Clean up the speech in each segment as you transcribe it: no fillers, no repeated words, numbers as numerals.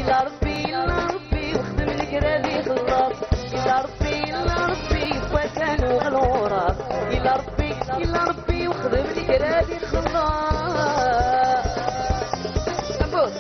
إلا ربي إلا ربي وخدم الكرادي خلاص. إلا ربي إلا ربي وكان وغلوراس. إلا ربي إلا ربي وخدم الكرادي خلاص. نبوس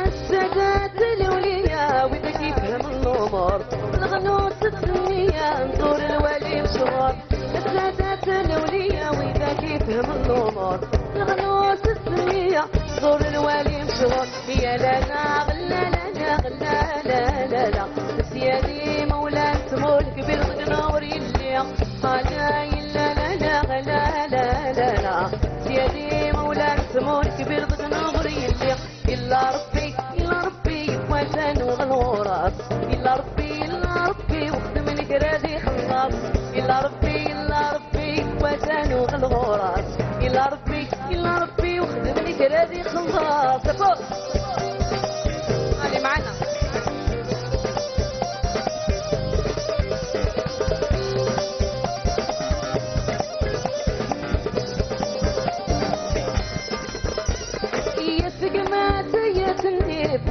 السادات الأولياء وإذا يفهم الأمور الغنوص الدنيا نزور الولي مشوار. السادات الأولياء وإذا يفهم الأمور الغنوص الدنيا نزور الولي مشوار. يا لا لا غلا لا غلا لا لا لا سيادي مولانا سمو الكبير غنور اللي أنا إلا لا لا غلا لا لا لا سيادي مولانا سمو الكبير غنور اللي. إلا ربي إلا ربي وزن وغلوراس. إلا ربي إلا ربي وخدم الكرادي خلاص. إلا ربي إلا ربي وزن وغلوراس. إلا ربي إلا ربي وخدم الكرادي خلاص. اللي معنا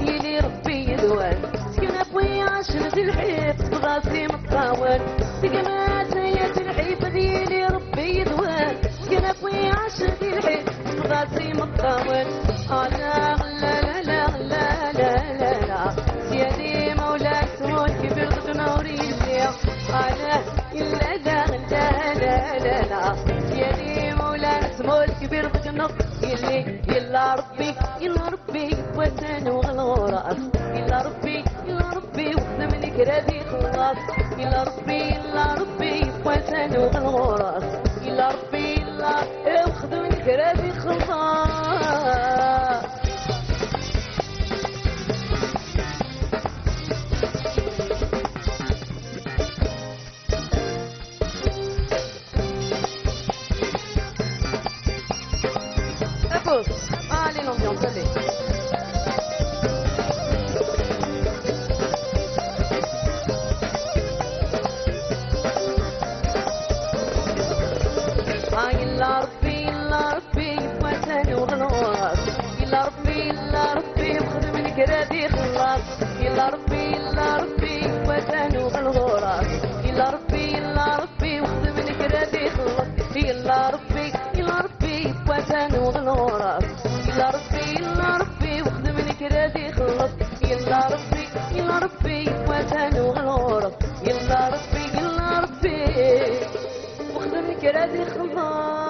يلي ربي يدوان سكن ابوي عشر ذي الحيط براسي مطاول. سكنات يا ذي الحيط يلي ربي يدوان سكن ابوي عشر ذي الحيط براسي مطاول. انا غلا لا لا لا لا لا لا سيادي مولاي سمو الكبير غنوري اللي. انا الا لا لا لا لا لا سيادي مولاي سمو الكبير غنوري اللي. إلا ربي إلا ربي وزن وغلوراس. إلا ربي إلا ربي وخدم الكرادي خلاص. إلا ربي إلا ربي وزن وغلوراس. إلا ربي إلا وخدم الكرادي خلاص. Allez l'ambiance, allez. إلا ربي إلا ربي وزن وغلوراس. إلا ربي إلا ربي وخدم الكرادي خلاص. إلا ربي إلا ربي وزن وغلوراس. إلا ربي إلا ربي وخدم الكرادي خلاص. إلا ربي إلا ربي وزن وغلوراس. إلا ربي إلا ربي وخدم الكرادي خلاص. إلا ربي إلا ربي وزن وغلوراس. إلا ربي إلا ربي وخدم الكرادي خلاص.